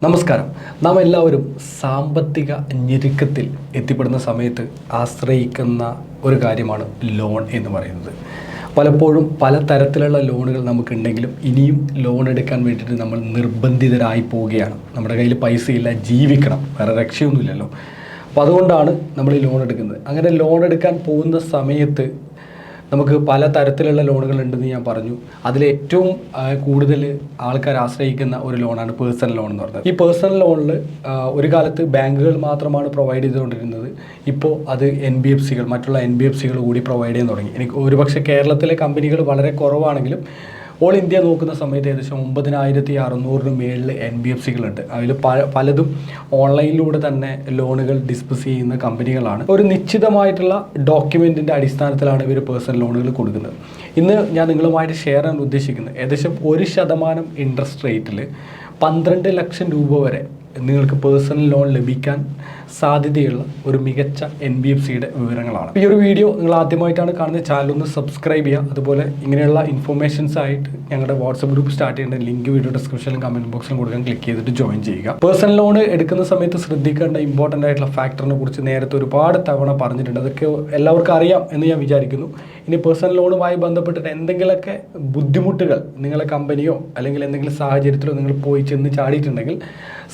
നമസ്കാരം. നാം എല്ലാവരും സാമ്പത്തിക ഞെരുക്കത്തിൽ എത്തിപ്പെടുന്ന സമയത്ത് ആശ്രയിക്കുന്ന ഒരു കാര്യമാണ് ലോൺ എന്ന് പറയുന്നത്. പലപ്പോഴും പല തരത്തിലുള്ള ലോണുകൾ നമുക്കുണ്ടെങ്കിലും ഇനിയും ലോൺ എടുക്കാൻ വേണ്ടിയിട്ട് നമ്മൾ നിർബന്ധിതരായി പോവുകയാണ്. നമ്മുടെ കയ്യിൽ പൈസയില്ല, ജീവിക്കണം, വേറെ രക്ഷയൊന്നുമില്ലല്ലോ. അപ്പോൾ അതുകൊണ്ടാണ് നമ്മൾ ഈ ലോൺ എടുക്കുന്നത്. അങ്ങനെ ലോൺ എടുക്കാൻ പോകുന്ന സമയത്ത് നമുക്ക് പല തരത്തിലുള്ള ലോണുകൾ ഉണ്ടെന്ന് ഞാൻ പറഞ്ഞു. അതിലേറ്റവും കൂടുതൽ ആൾക്കാർ ആശ്രയിക്കുന്ന ഒരു ലോണാണ് പേഴ്സണൽ ലോൺ എന്ന് പറയുന്നത്. ഈ പേഴ്സണൽ ലോണിൽ ഒരു കാലത്ത് ബാങ്കുകൾ മാത്രമാണ് പ്രൊവൈഡ് ചെയ്തുകൊണ്ടിരുന്നത്. ഇപ്പോൾ അത് മറ്റുള്ള NBFCകൾ കൂടി പ്രൊവൈഡ് ചെയ്യാൻ തുടങ്ങി. എനിക്ക് ഒരുപക്ഷെ കേരളത്തിലെ കമ്പനികൾ വളരെ കുറവാണെങ്കിലും ഓൾ ഇന്ത്യ നോക്കുന്ന സമയത്ത് ഏകദേശം 9600 മേളിൽ NBFCകളുണ്ട്. അതിൽ പലതും ഓൺലൈനിലൂടെ തന്നെ ലോണുകൾ ഡിസ്പസ് ചെയ്യുന്ന കമ്പനികളാണ്. ഒരു നിശ്ചിതമായിട്ടുള്ള ഡോക്യുമെൻറ്റിൻ്റെ അടിസ്ഥാനത്തിലാണ് ഇവർ പേഴ്സണൽ ലോണുകൾ കൊടുക്കുന്നത്. ഇന്ന് ഞാൻ നിങ്ങളുമായിട്ട് ഷെയർ ചെയ്യാൻ ഉദ്ദേശിക്കുന്നത് ഏകദേശം 1% ഇൻട്രസ്റ്റ് റേറ്റിൽ 12 ലക്ഷം രൂപ വരെ നിങ്ങൾക്ക് പേഴ്സണൽ ലോൺ ലഭിക്കാൻ സാധ്യതയുള്ള ഒരു മികച്ച NBFCയുടെ വിവരങ്ങളാണ്. ഈ ഒരു വീഡിയോ നിങ്ങൾ ആദ്യമായിട്ടാണ് കാണുന്നത്, ചാനൽ ഒന്ന് സബ്സ്ക്രൈബ് ചെയ്യുക. അതുപോലെ ഇങ്ങനെയുള്ള ഇൻഫർമേഷൻസ് ആയിട്ട് ഞങ്ങളുടെ വാട്സപ്പ് ഗ്രൂപ്പ് സ്റ്റാർട്ട് ചെയ്യേണ്ട ലിങ്ക് വീഡിയോ ഡിസ്ക്രിപ്ഷനിലും കമൻറ്റ് ബോക്സിലും കൊടുക്കാൻ ക്ലിക്ക് ചെയ്തിട്ട് ജോയിൻ ചെയ്യുക. പേഴ്സണൽ ലോൺ എടുക്കുന്ന സമയത്ത് ശ്രദ്ധിക്കേണ്ട ഇമ്പോർട്ടൻ്റ് ആയിട്ടുള്ള ഫാക്ടറിനെ കുറിച്ച് നേരത്തെ ഒരുപാട് തവണ പറഞ്ഞിട്ടുണ്ട്. അതൊക്കെ എല്ലാവർക്കും അറിയാം എന്ന് ഞാൻ വിചാരിക്കുന്നു. ഇനി പേഴ്സണൽ ലോണുമായി ബന്ധപ്പെട്ടിട്ട് എന്തെങ്കിലുമൊക്കെ ബുദ്ധിമുട്ടുകൾ നിങ്ങളെ കമ്പനിയോ അല്ലെങ്കിൽ എന്തെങ്കിലും സാഹചര്യത്തിലോ നിങ്ങൾ പോയി ചെന്ന് ചാടിയിട്ടുണ്ടെങ്കിൽ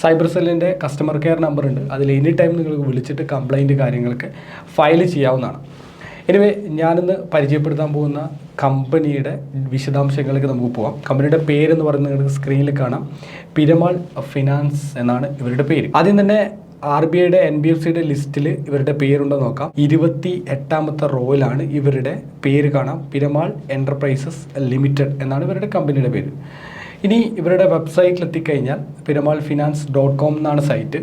സൈബർ സെല്ലിൻ്റെ കസ്റ്റമർ കെയർ നമ്പർ ഉണ്ട്. അതിൽ എനി ടൈം നിങ്ങൾക്ക് വിളിച്ചിട്ട് കംപ്ലൈൻറ്റ് കാര്യങ്ങളൊക്കെ ഫയൽ ചെയ്യാവുന്നതാണ്. എനിവേ, ഞാനിന്ന് പരിചയപ്പെടുത്താൻ പോകുന്ന കമ്പനിയുടെ വിശദാംശങ്ങളിലേക്ക് നമുക്ക് പോകാം. കമ്പനിയുടെ പേരെന്ന് പറയുന്നത് നിങ്ങൾക്ക് സ്ക്രീനിൽ കാണാം. പിരമാൾ ഫിനാൻസ് എന്നാണ് ഇവരുടെ പേര്. ആദ്യം തന്നെ RBIയുടെ NBFCയുടെ ലിസ്റ്റിൽ ഇവരുടെ പേരുണ്ടോ നോക്കാം. 28ാമത്തെ റോയിലാണ് ഇവരുടെ പേര് കാണാം. പിരമാൾ എൻ്റർപ്രൈസസ് ലിമിറ്റഡ് എന്നാണ് ഇവരുടെ കമ്പനിയുടെ പേര്. ഇനി ഇവരുടെ വെബ്സൈറ്റിൽ എത്തിക്കഴിഞ്ഞാൽ piramalfinance.com എന്നാണ് സൈറ്റ്.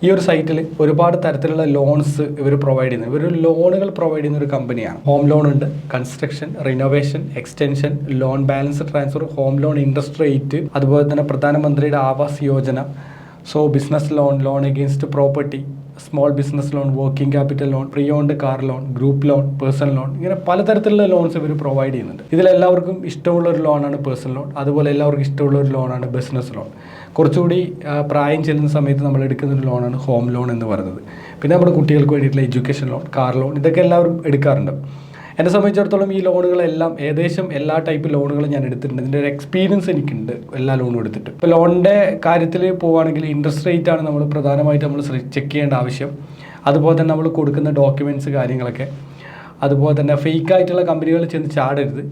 ഈ ഒരു സൈറ്റിൽ ഒരുപാട് തരത്തിലുള്ള ലോൺസ് ഇവർ പ്രൊവൈഡ് ചെയ്യുന്നത്. ഇവർ ലോണുകൾ പ്രൊവൈഡ് ചെയ്യുന്ന ഒരു കമ്പനിയാണ്. ഹോം ലോൺ ഉണ്ട്, construction, renovation, extension, loan balance transfer, home loan interest rate, അതുപോലെ തന്നെ പ്രധാനമന്ത്രിയുടെ Awas Yojana, business loan, loan against property, small business loan, working capital loan, pre owned car loan, group loan, personal loan, ഇങ്ങനെ പലതരത്തിലുള്ള loans ഇവർ provide ചെയ്യുന്നുണ്ട്. ഇതിലെല്ലാവർക്കും ഇഷ്ടമുള്ള ഒരു ലോണാണ് പേഴ്സണൽ ലോൺ. അതുപോലെ എല്ലാവർക്കും ഇഷ്ടമുള്ള ഒരു ലോണാണ് ബിസിനസ് ലോൺ. കുറച്ചുകൂടി പ്രായം ചെല്ലുന്ന സമയത്ത് നമ്മൾ എടുക്കുന്ന ഒരു ലോണാണ് ഹോം ലോൺ എന്ന് പറയുന്നത്. പിന്നെ നമ്മുടെ കുട്ടികൾക്ക് വേണ്ടിയിട്ടുള്ള എഡ്യൂക്കേഷൻ ലോൺ, കാർ ലോൺ, ഇതൊക്കെ എല്ലാവരും എടുക്കാറുണ്ട്. എന്നെ സംബന്ധിച്ചിടത്തോളം ഈ ലോണുകളെല്ലാം ഏകദേശം എല്ലാ ടൈപ്പ് ലോണുകളും ഞാൻ എടുത്തിട്ടുണ്ട്. ഇതിൻ്റെ ഒരു എക്സ്പീരിയൻസ് എനിക്കുണ്ട് എല്ലാ ലോണും എടുത്തിട്ട്. ഇപ്പോൾ ലോണിൻ്റെ കാര്യത്തിൽ പോവുകയാണെങ്കിൽ ഇൻട്രസ്റ്റ് റേറ്റ് ആണ് നമ്മൾ പ്രധാനമായിട്ട് നമ്മൾ ചെക്ക് ചെയ്യേണ്ട ആവശ്യം. അതുപോലെ തന്നെ നമ്മൾ കൊടുക്കുന്ന ഡോക്യുമെൻറ്റ്സ് കാര്യങ്ങളൊക്കെ. അതുപോലെ തന്നെ ഫേക്ക് ആയിട്ടുള്ള കമ്പനികൾ ചെന്ന് ചാടരുത്.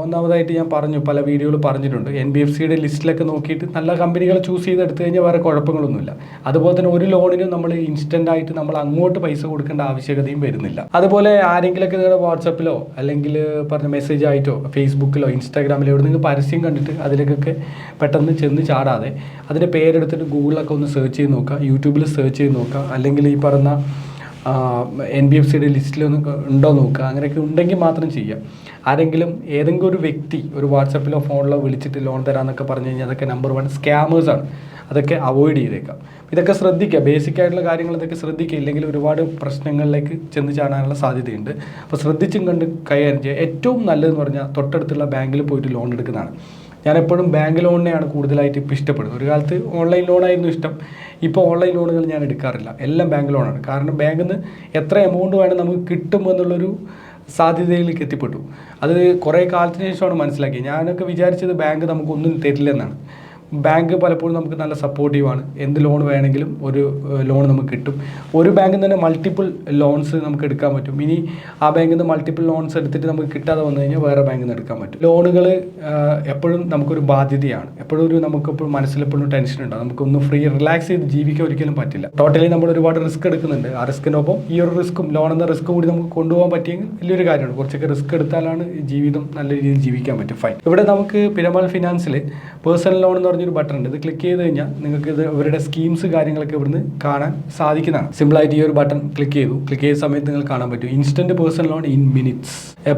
ഒന്നാമതായിട്ട് ഞാൻ പല വീഡിയോയിൽ പറഞ്ഞിട്ടുണ്ട്, NBFCയുടെ ലിസ്റ്റിലൊക്കെ നോക്കിയിട്ട് നല്ല കമ്പനികൾ ചൂസ് ചെയ്തെടുത്തു കഴിഞ്ഞാൽ വേറെ കുഴപ്പങ്ങളൊന്നുമില്ല. അതുപോലെ തന്നെ ഒരു ലോണിനും നമ്മൾ ഇൻസ്റ്റൻ്റ് ആയിട്ട് നമ്മൾ അങ്ങോട്ട് പൈസ കൊടുക്കേണ്ട ആവശ്യകതയും വരുന്നില്ല. അതുപോലെ ആരെങ്കിലുമൊക്കെ നിങ്ങളുടെ വാട്സപ്പിലോ അല്ലെങ്കിൽ പറഞ്ഞ മെസ്സേജ് ആയിട്ടോ ഫേസ്ബുക്കിലോ ഇൻസ്റ്റാഗ്രാമിലോ എവിടെ നിങ്ങൾ പരസ്യം കണ്ടിട്ട് അതിലേക്കൊക്കെ പെട്ടെന്ന് ചെന്ന് ചാടാതെ അതിൻ്റെ പേരെടുത്തിട്ട് ഗൂഗിളിലൊക്കെ ഒന്ന് സെർച്ച് ചെയ്ത് നോക്കുക, യൂട്യൂബിൽ സെർച്ച് ചെയ്ത് നോക്കുക, അല്ലെങ്കിൽ ഈ പറഞ്ഞ NBFCയുടെ ലിസ്റ്റിലൊന്ന് ഉണ്ടോ നോക്കുക. അങ്ങനെയൊക്കെ ഉണ്ടെങ്കിൽ മാത്രം ചെയ്യുക. ആരെങ്കിലും ഏതെങ്കിലും ഒരു വ്യക്തി ഒരു വാട്സപ്പിലോ ഫോണിലോ വിളിച്ചിട്ട് ലോൺ തരാമെന്നൊക്കെ പറഞ്ഞു കഴിഞ്ഞാൽ അതൊക്കെ നമ്പർ 1 സ്കാമേഴ്സാണ്. അതൊക്കെ അവോയ്ഡ് ചെയ്തേക്കാം. ഇതൊക്കെ ശ്രദ്ധിക്കുക, ബേസിക് ആയിട്ടുള്ള കാര്യങ്ങൾ ഇതൊക്കെ ശ്രദ്ധിക്കുക. ഇല്ലെങ്കിൽ ഒരുപാട് പ്രശ്നങ്ങളിലേക്ക് ചെന്ന് ചാടാനുള്ള സാധ്യതയുണ്ട്. അപ്പോൾ ശ്രദ്ധിച്ചും കണ്ട് കൈകാര്യം ചെയ്യുക. ഏറ്റവും നല്ലതെന്ന് പറഞ്ഞാൽ തൊട്ടടുത്തുള്ള ബാങ്കിൽ പോയിട്ട് ലോൺ എടുക്കുന്നതാണ്. ഞാൻ എപ്പോഴും ബാങ്ക് ലോണിനെയാണ് കൂടുതലായിട്ട് ഇപ്പോൾ ഇഷ്ടപ്പെടുന്നത്. ഒരു കാലത്ത് ഓൺലൈൻ ലോണായിരുന്നു ഇഷ്ടം. ഇപ്പോൾ ഓൺലൈൻ ലോണുകൾ ഞാൻ എടുക്കാറില്ല, എല്ലാം ബാങ്ക് ലോണാണ്. കാരണം ബാങ്കിൽ നിന്ന് എത്ര എമൗണ്ട് വേണം നമുക്ക് കിട്ടും എന്നുള്ളൊരു സാധ്യതയിലേക്ക് എത്തിപ്പെട്ടു. അത് കുറേ കാലത്തിന് ശേഷമാണ് മനസ്സിലാക്കിയത്. ഞാനൊക്കെ വിചാരിച്ചത് ബാങ്ക് നമുക്കൊന്നും തരില്ലെന്നാണ്. ബാങ്ക് പലപ്പോഴും നമുക്ക് നല്ല സപ്പോർട്ടീവാണ്. എന്ത് ലോൺ വേണമെങ്കിലും ഒരു ലോൺ നമുക്ക് കിട്ടും. ഒരു ബാങ്കിൽ തന്നെ മൾട്ടിപ്പിൾ ലോൺസ് നമുക്ക് എടുക്കാൻ പറ്റും. ഇനി ആ ബാങ്കിൽ നിന്ന് മൾട്ടിപ്പിൾ ലോൺസ് എടുത്തിട്ട് നമുക്ക് കിട്ടാതെ വന്നു കഴിഞ്ഞാൽ വേറെ ബാങ്കിൽ നിന്ന് എടുക്കാൻ പറ്റും. ലോണുകൾ എപ്പോഴും നമുക്കൊരു ബാധ്യതയാണ്. നമുക്കെപ്പോഴും മനസ്സിലെപ്പോഴും ടെൻഷൻ ഉണ്ടാകും. നമുക്കൊന്ന് റിലാക്സ് ചെയ്ത് ജീവിക്കാൻ ഒരിക്കലും പറ്റില്ല. ടോട്ടലി നമ്മൾ ഒരുപാട് റിസ്ക് എടുക്കുന്നുണ്ട്. ആ റിസ്കിനൊപ്പം ഈ ഒരു റിസ്ക്കും ലോൺ എന്ന റിസ്ക് കൂടി നമുക്ക് കൊണ്ടുപോകാൻ പറ്റിയെങ്കിൽ വലിയൊരു കാര്യമാണ്. കുറച്ചൊക്കെ റിസ്ക് എടുത്താലാണ് ജീവിതം നല്ല രീതിയിൽ ജീവിക്കാൻ പറ്റും. ഫൈൻ. ഇവിടെ നമുക്ക് പിരമാൾ ഫിനാൻസിൽ പേഴ്സണൽ ലോൺ എന്ന് പറഞ്ഞൊരു ബട്ടൺ ഉണ്ട്. ഇത് ക്ലിക്ക് ചെയ്ത് കഴിഞ്ഞാൽ നിങ്ങൾക്ക് ഇവരുടെ സ്കീംസ് കാര്യങ്ങളൊക്കെ ഇവിടുന്ന് കാണാൻ സാധിക്കുന്നതാണ്. സിമ്പിളായിട്ട് ഈ ഒരു ബട്ടൺ ക്ലിക്ക് ചെയ്ത സമയത്ത് നിങ്ങൾ കാണാൻ പറ്റും. Instant personal loan in minutes,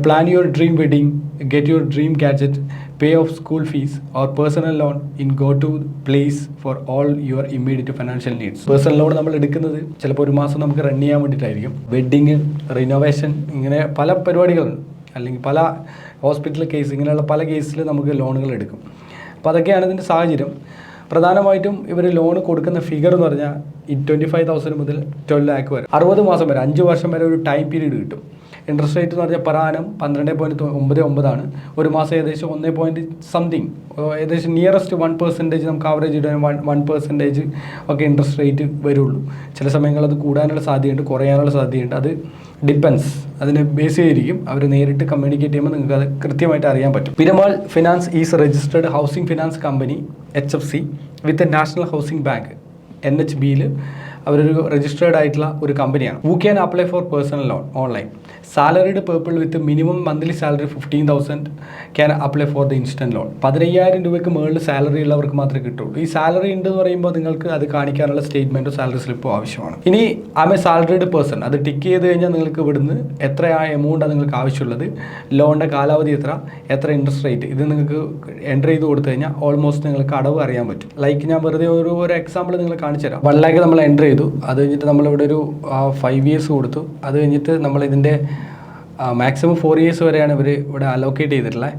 plan your dream wedding, get your dream gadget, pay off school fees or personal loan in go to place for all your immediate financial needs. Personal loan നമ്മൾ എടുക്കുന്നത് ചിലപ്പോൾ ഒരു മാസം നമുക്ക് run ചെയ്യാൻ വേണ്ടിയിട്ടായിരിക്കും. Wedding, renovation, ഇങ്ങനെ പല പരിപാടികളുണ്ട്. അല്ലെങ്കിൽ പല ഹോസ്പിറ്റൽ കേസ്, ഇങ്ങനെയുള്ള പല കേസിൽ നമുക്ക് ലോണുകൾ എടുക്കും. അപ്പോൾ അതൊക്കെയാണ് ഇതിൻ്റെ സാഹചര്യം. പ്രധാനമായിട്ടും ഇവർ ലോൺ കൊടുക്കുന്ന ഫിഗർ എന്ന് പറഞ്ഞാൽ 25,000 മുതൽ 12 lakh വരെ 60 മാസം വരെ 5 വർഷം വരെ ഒരു ടൈം പീരീഡ് കിട്ടും. ഇൻട്രസ്റ്റ് റേറ്റ് എന്ന് പറഞ്ഞാൽ per annum 12.99 ഒരു മാസം ഏകദേശം 1 ഏകദേശം നിയറസ്റ്റ് 1% നമുക്ക് ആവറേജ് ഇടാൻ 1% ഒക്കെ ഇൻട്രസ്റ്റ് റേറ്റ് വരുള്ളൂ. ചില സമയങ്ങളിൽ അത് കൂടാനുള്ള സാധ്യതയുണ്ട്, കുറയാനുള്ള സാധ്യതയുണ്ട്. അത് ഡിപ്പെൻസ്, അതിനെ ബേസ് ചെയ്തിരിക്കും. അവർ നേരിട്ട് കമ്മ്യൂണിക്കേറ്റ് ചെയ്യുമ്പോൾ നിങ്ങൾക്ക് അത് കൃത്യമായിട്ട് അറിയാൻ പറ്റും. Piramal finance is registered housing finance company HFC with national housing bank NHBയിൽ അവരൊരു രജിസ്റ്റേർഡ് ആയിട്ടുള്ള ഒരു കമ്പനിയാണ്. Who can apply for personal loan online. Salaried people with minimum monthly salary 15,000 can apply for the instant loan. 15,000 രൂപയ്ക്ക് മുകളിൽ salary ഉള്ളവർക്ക് മാത്രമേ കിട്ടുള്ളൂ. ഈ സാലറി ഉണ്ട് എന്ന് പറയുമ്പോൾ നിങ്ങൾക്ക് അത് കാണിക്കാനുള്ള സ്റ്റേറ്റ്മെൻറ്റോ സാലറി സ്ലിപ്പോ ആവശ്യമാണ്. ഇനി I M A salaried person, അത് ടിക്ക് ചെയ്ത് കഴിഞ്ഞാൽ നിങ്ങൾക്ക് ഇവിടുന്ന് എത്ര എമൗണ്ടാണ് നിങ്ങൾക്ക് ആവശ്യമുള്ളത്, ലോണിൻ്റെ കാലാവധി എത്ര ഇൻട്രസ്റ്റ് റേറ്റ്, ഇത് നിങ്ങൾക്ക് എൻ്റർ ചെയ്ത് കൊടുത്തു കഴിഞ്ഞാൽ ഓൾമോസ്റ്റ് നിങ്ങൾക്ക് അടവ് അറിയാൻ പറ്റും. ലൈക്ക് ഞാൻ വെറുതെ ഒരു എക്സാമ്പിൾ നിങ്ങൾ കാണിച്ചു തരാം. 1 lakh നമ്മൾ എൻ്റർ ചെയ്തു, അത് കഴിഞ്ഞിട്ട് നമ്മളിവിടെ ഒരു 5 years കൊടുത്തു. അത് കഴിഞ്ഞിട്ട് നമ്മൾ ഇതിൻ്റെ മാക്സിമം 4 years വരെയാണ് ഇവർ ഇവിടെ അലോക്കേറ്റ് ചെയ്തിട്ടുള്ളത്.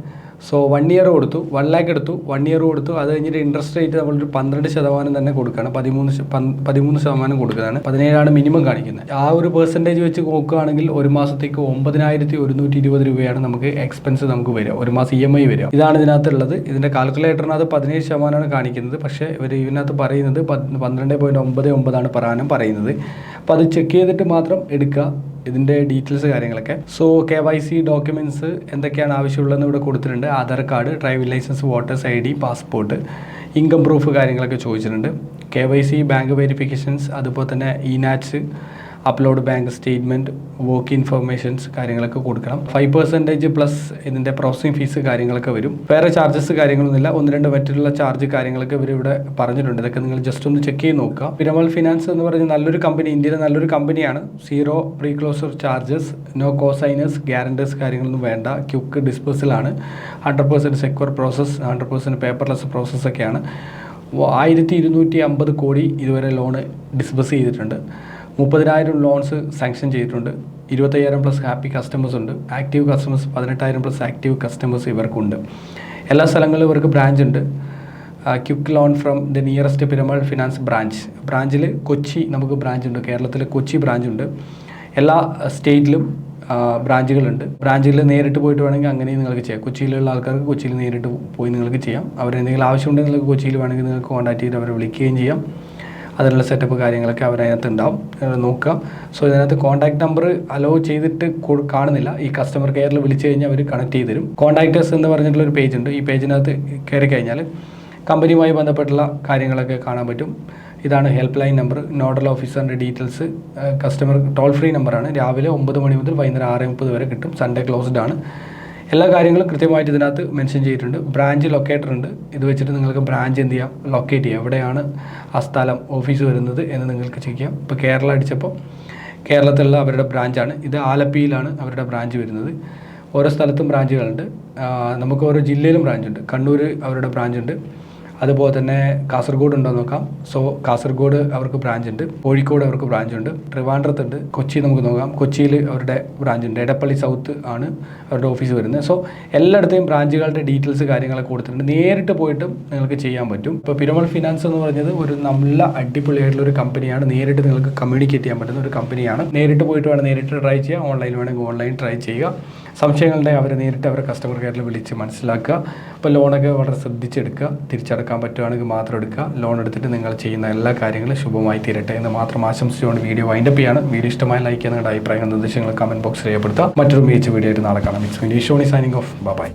സോ 1 year കൊടുത്തു, 1 lakh എടുത്തു, 1 year കൊടുത്തു. അത് കഴിഞ്ഞിട്ട് ഇൻട്രസ്റ്റ് റേറ്റ് നമ്മളൊരു 12% തന്നെ കൊടുക്കുകയാണ്, 13% കൊടുക്കുകയാണ്. 17 മിനിമം കാണിക്കുന്നത്. ആ ഒരു പെർസെൻറ്റേജ് വെച്ച് നോക്കുകയാണെങ്കിൽ ഒരു മാസത്തേക്ക് 9,120 രൂപയാണ് നമുക്ക് എക്സ്പെൻസ് നമുക്ക് വരിക, ഒരു മാസം EMI വരിക. ഇതാണ് ഇതിനകത്തുള്ളത്. ഇതിൻ്റെ കാൽക്കുലേറ്ററിനകത്ത് 17% കാണിക്കുന്നത്. പക്ഷേ ഇവർ ഇതിനകത്ത് പറയുന്നത് 12.99 per annum പറയുന്നത്. അപ്പോൾ അത് ചെക്ക് ചെയ്തിട്ട് മാത്രം എടുക്കുക ഇതിൻ്റെ ഡീറ്റെയിൽസ് കാര്യങ്ങളൊക്കെ. സോ KYC ഡോക്യുമെൻറ്റ്സ് എന്തൊക്കെയാണ് ആവശ്യമുള്ളതെന്ന് ഇവിടെ കൊടുത്തിട്ടുണ്ട്. Aadhaar card, driving licence, voters ID, passport, income proof കാര്യങ്ങളൊക്കെ ചോദിച്ചിട്ടുണ്ട്. KYC, ബാങ്ക് വെരിഫിക്കേഷൻസ്, അതുപോലെ തന്നെ ഇനാറ്റ്സ്, upload bank statement, work informations കാര്യങ്ങളൊക്കെ കൊടുക്കണം. 5% പ്ലസ് ഇതിൻ്റെ പ്രോസസ്സിംഗ് ഫീസ് കാര്യങ്ങളൊക്കെ വരും. വേറെ ചാർജസ് കാര്യങ്ങളൊന്നുമില്ല. 1-2 മറ്റുള്ള ചാർജ് കാര്യങ്ങളൊക്കെ ഇവരിവിടെ പറഞ്ഞിട്ടുണ്ട്. ഇതൊക്കെ നിങ്ങൾ ജസ്റ്റ് ഒന്ന് ചെക്ക് ചെയ്ത് നോക്കുക. പിരമൽ ഫിനാൻസ് എന്ന് പറഞ്ഞാൽ നല്ലൊരു കമ്പനി, ഇന്ത്യയിലെ നല്ലൊരു കമ്പനിയാണ്. 0 pre closure charges, no cosigners, guarantors കാര്യങ്ങളൊന്നും വേണ്ട. ക്വിക്ക് ഡിസ്പേഴ്സലാണ്. 100% സെക്യൂർ പ്രോസസ്സ്, 100% പേപ്പർലെസ് പ്രോസസ്സൊക്കെയാണ്. 1,250 കോടി ഇതുവരെ ലോണ് ഡിസ്ബസ് ചെയ്തിട്ടുണ്ട്. 30,000 ലോൺസ് സാങ്ഷൻ ചെയ്തിട്ടുണ്ട്. 25,000 പ്ലസ് ഹാപ്പി കസ്റ്റമേഴ്സ് ഉണ്ട്. Active customers 18,000 plus active customers ഇവർക്കുണ്ട്. എല്ലാ സ്ഥലങ്ങളിലും ഇവർക്ക് ബ്രാഞ്ച് ഉണ്ട്. Quick loan from the nearest Piramal finance ബ്രാഞ്ചിൽ കൊച്ചി നമുക്ക് ബ്രാഞ്ച് ഉണ്ട്. കേരളത്തിൽ കൊച്ചി ബ്രാഞ്ച് ഉണ്ട്. എല്ലാ സ്റ്റേറ്റിലും ബ്രാഞ്ചുകളുണ്ട്. ബ്രാഞ്ചിൽ നേരിട്ട് പോയിട്ട് വേണമെങ്കിൽ അങ്ങനെ നിങ്ങൾക്ക് ചെയ്യാം. കൊച്ചിയിലുള്ള ആൾക്കാർക്ക് കൊച്ചിയിൽ നേരിട്ട് പോയി നിങ്ങൾക്ക് ചെയ്യാം. അവരെന്തെങ്കിലും ആവശ്യമുണ്ടെങ്കിൽ നിങ്ങൾക്ക് കൊച്ചിയിൽ വേണമെങ്കിൽ നിങ്ങൾക്ക് കോൺടാക്ട് ചെയ്ത് അവരെ വിളിക്കുകയും ചെയ്യാം. അതിനുള്ള സെറ്റപ്പ് കാര്യങ്ങളൊക്കെ അവരതിനകത്ത് ഉണ്ടാവും, നോക്കുക. സോ ഇതിനകത്ത് കോൺടാക്ട് നമ്പർ അലോ ചെയ്തിട്ട് കാണുന്നില്ല. ഈ കസ്റ്റമർ കെയറിൽ വിളിച്ചു കഴിഞ്ഞാൽ അവർ കണക്ട് ചെയ്ത് തരും. കോൺടാക്റ്റേഴ്സ് എന്ന് പറഞ്ഞിട്ടുള്ളൊരു പേജ് ഉണ്ട്. ഈ പേജിനകത്ത് കയറി കഴിഞ്ഞാൽ കമ്പനിയുമായി ബന്ധപ്പെട്ടുള്ള കാര്യങ്ങളൊക്കെ കാണാൻ പറ്റും. ഇതാണ് ഹെൽപ്പ് ലൈൻ നമ്പർ, നോഡൽ ഓഫീസറിൻ്റെ ഡീറ്റെയിൽസ്. കസ്റ്റമർ ടോൾ ഫ്രീ നമ്പറാണ്. രാവിലെ 9 മണി മുതൽ വൈകുന്നേരം 6:30 വരെ കിട്ടും. സൺഡേ ക്ലോസ്ഡ് ആണ്. എല്ലാ കാര്യങ്ങളും കൃത്യമായിട്ട് ഇതിനകത്ത് മെൻഷൻ ചെയ്തിട്ടുണ്ട്. ബ്രാഞ്ച് ലൊക്കേറ്റർ ഉണ്ട്. ഇത് വെച്ചിട്ട് നിങ്ങൾക്ക് ബ്രാഞ്ച് എന്ത് ചെയ്യാം, ലൊക്കേറ്റ് ചെയ്യാം. എവിടെയാണ് ആ സ്ഥലം ഓഫീസ് വരുന്നത് എന്ന് നിങ്ങൾക്ക് ചെക്ക് ചെയ്യാം. ഇപ്പോൾ കേരള അടിച്ചപ്പോൾ കേരളത്തിലുള്ള അവരുടെ ബ്രാഞ്ചാണ്. ഇത് ആലപ്പിയിലാണ് അവരുടെ ബ്രാഞ്ച് വരുന്നത്. ഓരോ സ്ഥലത്തും ബ്രാഞ്ചുകളുണ്ട്. നമുക്ക് ഓരോ ജില്ലയിലും ബ്രാഞ്ചുണ്ട്. കണ്ണൂർ അവരുടെ ബ്രാഞ്ചുണ്ട്. അതുപോലെ തന്നെ കാസർഗോഡ് ഉണ്ടോ നോക്കാം. സോ കാസർഗോഡ് അവർക്ക് ബ്രാഞ്ച് ഉണ്ട്. കോഴിക്കോട് അവർക്ക് ബ്രാഞ്ച് ഉണ്ട്. ട്രിവാൻഡ്രത്തുണ്ട്. കൊച്ചി നമുക്ക് നോക്കാം. കൊച്ചിയിൽ അവരുടെ ബ്രാഞ്ച് ഉണ്ട്. എടപ്പള്ളി സൗത്ത് ആണ് അവരുടെ ഓഫീസ് വരുന്നത്. സോ എല്ലായിടത്തെയും ബ്രാഞ്ചുകളുടെ ഡീറ്റെയിൽസ് കാര്യങ്ങളൊക്കെ കൊടുത്തിട്ടുണ്ട്. നേരിട്ട് പോയിട്ടും നിങ്ങൾക്ക് ചെയ്യാൻ പറ്റും. ഇപ്പോൾ പിരമൽ ഫിനാൻസ് എന്ന് പറഞ്ഞത് ഒരു നല്ല അടിപൊളിയായിട്ടുള്ള ഒരു കമ്പനിയാണ്. നേരിട്ട് നിങ്ങൾക്ക് കമ്മ്യൂണിക്കേറ്റ് ചെയ്യാൻ പറ്റുന്ന ഒരു കമ്പനിയാണ്. നേരിട്ട് പോയിട്ട് വേണം നേരിട്ട് ട്രൈ ചെയ്യുക. ഓൺലൈൻ വേണമെങ്കിൽ ഓൺലൈൻ ട്രൈ ചെയ്യുക. സംശയങ്ങളുടെ അവരെ നേരിട്ട് അവരെ കസ്റ്റമർ കെയറിൽ വിളിച്ച് മനസ്സിലാക്കുക. അപ്പോൾ ലോണൊക്കെ വളരെ ശ്രദ്ധിച്ചെടുക്കുക. തിരിച്ചടക്കാൻ പറ്റുകയാണെങ്കിൽ മാത്രം എടുക്കുക. ലോൺ എടുത്തിട്ട് നിങ്ങൾ ചെയ്യുന്ന എല്ലാ കാര്യങ്ങളും ശുഭമായി തീരട്ടെ എന്ന് മാത്രം ആശംസിച്ചുകൊണ്ട് വീഡിയോ വൈൻഡപ്പ് ചെയ്യാണ്. വീഡിയോ ഇഷ്ടമായി ലൈക്ക് ചെയ്യുന്ന നിങ്ങളുടെ അഭിപ്രായങ്ങൾ നിർദ്ദേശങ്ങൾ കമൻറ്റ് ബോക്സിൽ രേഖപ്പെടുത്തുക. മറ്റൊരു മികച്ച വീഡിയോ ആയിട്ട് നാളെ കാണാം. It's Vineesh Rohini signing off. By.